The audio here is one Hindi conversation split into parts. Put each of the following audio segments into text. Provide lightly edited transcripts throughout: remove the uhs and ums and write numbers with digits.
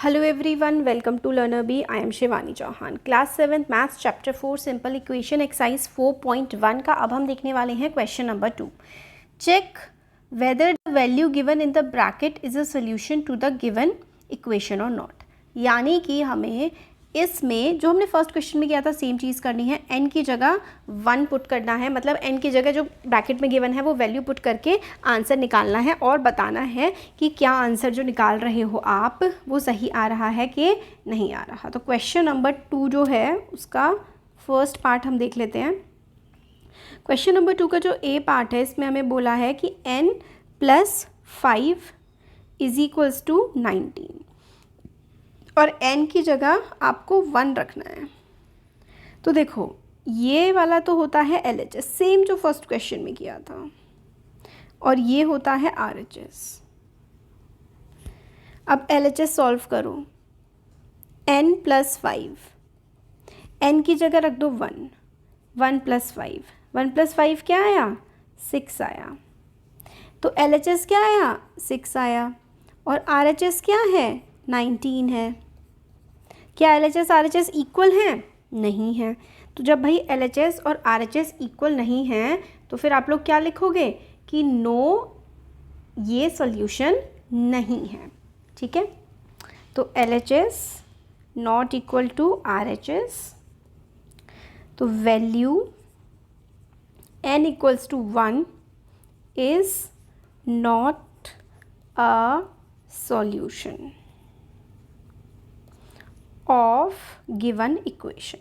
Hello everyone, welcome to learner B. I am Shivani Chauhan. Class 7th maths chapter 4 simple equation exercise 4.1 का अब हम देखने वाले हैं question number 2। Check whether the value given in the bracket is a solution to the given equation और नॉट। यानी कि हमें इसमें जो हमने फर्स्ट क्वेश्चन में किया था सेम चीज़ करनी है। n की जगह 1 पुट करना है, मतलब n की जगह जो ब्रैकेट में गिवन है वो वैल्यू पुट करके आंसर निकालना है और बताना है कि क्या आंसर जो निकाल रहे हो आप वो सही आ रहा है कि नहीं आ रहा। तो क्वेश्चन नंबर 2 जो है उसका फर्स्ट पार्ट हम देख लेते हैं। क्वेश्चन नंबर 2 का जो ए पार्ट है इसमें हमें बोला है कि n + 5 = 19 और n की जगह आपको 1 रखना है। तो देखो ये वाला तो होता है LHS, सेम जो फर्स्ट क्वेश्चन में किया था, और ये होता है RHS। अब LHS सॉल्व करो। n + 5, n की जगह रख दो 1, 1 + 5, 1 + 5 क्या आया? 6 आया। तो LHS क्या आया? 6 आया। और RHS क्या है? 19 है। क्या LHS RHS इक्वल हैं? नहीं है। तो जब भाई LHS और RHS इक्वल नहीं हैं तो फिर आप लोग क्या लिखोगे कि नो, ये सॉल्यूशन नहीं है। ठीक है, तो LHS not equal to RHS, तो value n = 1 is not a solution of given equation.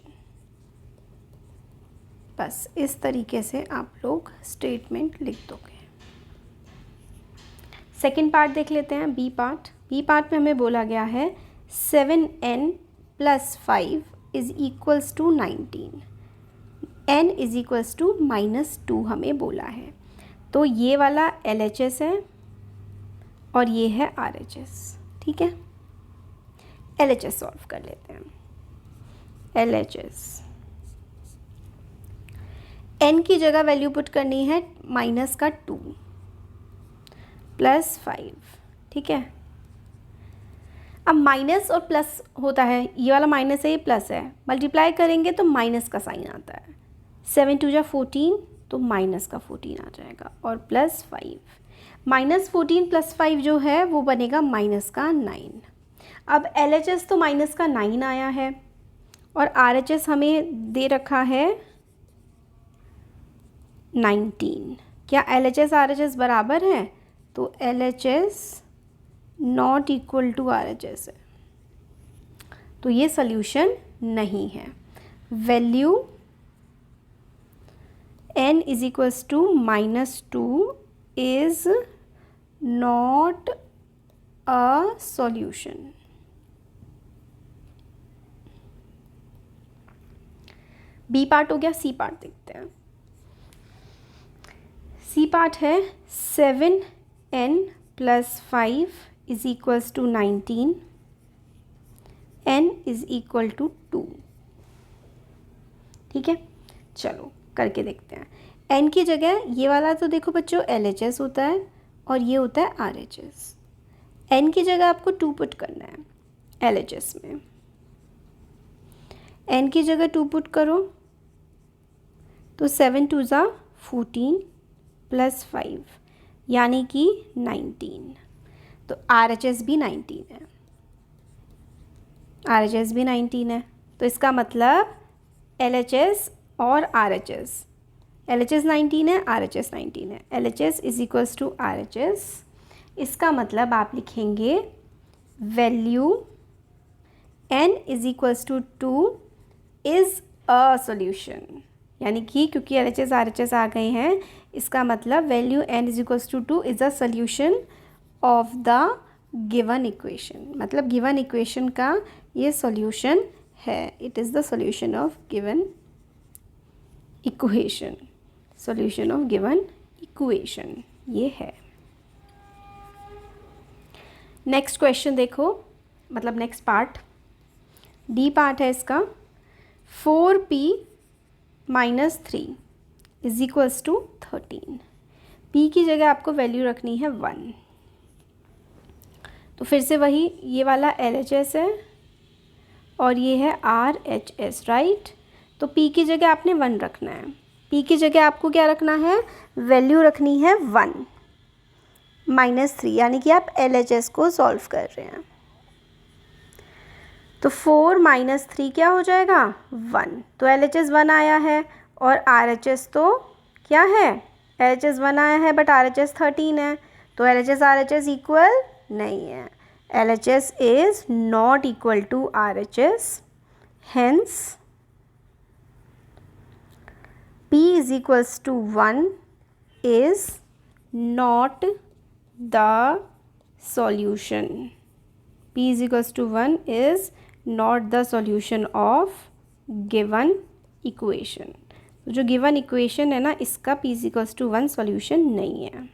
बस इस तरीके से आप लोग स्टेटमेंट लिख दोगे। सेकंड पार्ट देख लेते हैं, बी पार्ट। बी पार्ट में हमें बोला गया है 7n + 5 = 19, n = -2 हमें बोला है। तो ये वाला LHS है और ये है RHS। ठीक है, LHS सॉल्व कर लेते हैं। LHS n की जगह वैल्यू पुट करनी है -2 + 5। ठीक है, अब माइनस और प्लस होता है, ये वाला माइनस है ये प्लस है, मल्टीप्लाई करेंगे तो माइनस का साइन आता है। 7 × 2 = 14, तो माइनस का 14 आ जाएगा और +5, -14 + 5 जो है वो बनेगा -9। अब LHS तो -9 आया है और RHS हमें दे रखा है 19। क्या LHS RHS बराबर है? तो LHS not equal to RHS है, तो ये सॉल्यूशन नहीं है। Value n = -2 is not a solution. B part हो गया, सी पार्ट देखते हैं। सी पार्ट है 7n + 5 = 19, n = 2। ठीक है, चलो करके देखते हैं। n की जगह ये वाला तो देखो बच्चों LHS होता है और ये होता है RHS। n की जगह आपको 2 पुट करना है LHS में। n की जगह 2 पुट करो तो 7 × 2 = 14 + 5 यानी कि 19। तो RHS भी 19 है, RHS भी 19 है। तो इसका मतलब LHS और RHS, LHS 19 है, RHS 19 है, LHS = RHS। इसका मतलब आप लिखेंगे value n = 2 is a solution. यानी कि क्योंकि LHS RHS आ गए हैं, इसका मतलब value n = 2 is a solution of the given equation. मतलब गिवन इक्वेशन का ये सॉल्यूशन है। It is the solution of given equation. Solution of given equation ये है। नेक्स्ट क्वेश्चन देखो, मतलब नेक्स्ट पार्ट, डी पार्ट है इसका। 4p - 3 = 13। p की जगह आपको वैल्यू रखनी है 1। तो फिर से वही, ये वाला LHS है और ये है RHS, राइट। तो P की जगह आपने 1 रखना है। P की जगह आपको क्या रखना है, वैल्यू रखनी है 1 -3, यानी कि आप LHS को सॉल्व कर रहे हैं। तो 4 - 3 क्या हो जाएगा, 1। तो LHS 1 आया है और RHS तो क्या है, LHS 1 आया है बट RHS 13 है, तो LHS RHS इक्वल नहीं है। LHS is not equal to RHS, hence P is equals to 1 is not the solution. P is equals to 1 is not the solution of given equation. तो जो given equation है ना, इसका P is equals to 1 solution नहीं है।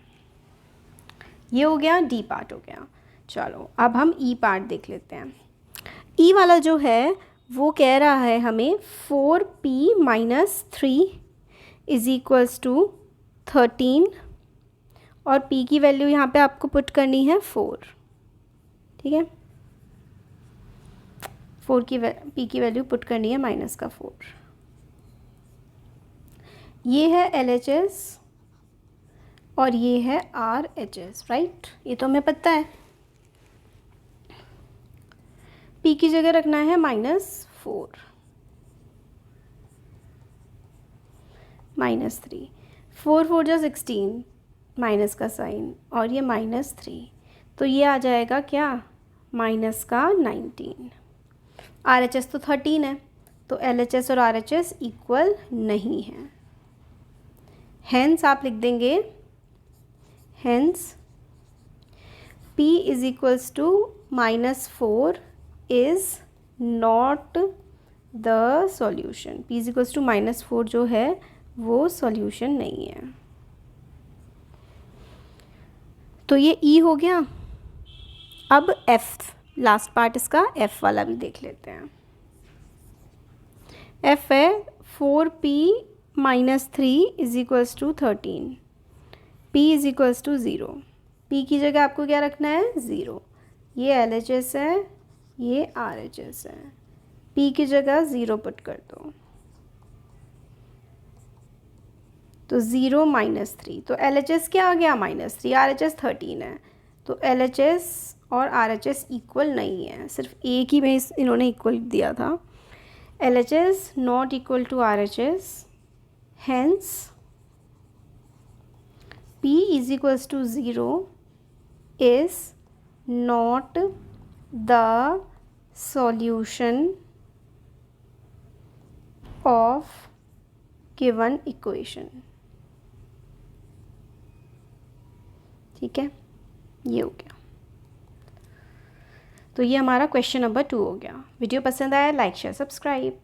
ये हो गया, D पार्ट हो गया। चलो अब हम E पार्ट देख लेते हैं। E वाला जो है वो कह रहा है हमें 4P - 3 इज इक्वल्स टू 13 और P की वैल्यू यहाँ पे आपको पुट करनी है 4, ठीक है। P की वैल्यू पुट करनी है -4। ये है LHS और ये है RHS, राइट। ये तो हमें पता है। P की जगह रखना है -4 -3, 4 4 जा 16, माइनस का साइन और ये -3, तो ये आ जाएगा क्या, -19। RHS तो 13 है, तो LHS और RHS इक्वल नहीं है। हेंस आप लिख देंगे, hence P is equals to -4 is not the solution. P is equals to -4 जो है वो सॉल्यूशन नहीं है। तो ये E हो गया। अब F, लास्ट पार्ट इसका F वाला भी देख लेते हैं। F है 4P - 3 is equals to 13, P is equals to 0। P की जगह आपको क्या रखना है, 0। ये LHS है, ये RHS है, P की जगह 0 पुट कर दो, तो 0 - 3, तो LHS क्या आ गया, -3, RHS 13 है, तो LHS और RHS इक्वल नहीं है, सिर्फ एक ही में इन्होंने इक्वल दिया था। LHS not equal to RHS, hence P is equals to 0 is not the solution of given equation. ठीक है, ये हो गया। तो ये हमारा क्वेश्चन नंबर 2 हो गया। वीडियो पसंद आया, लाइक शेयर सब्सक्राइब।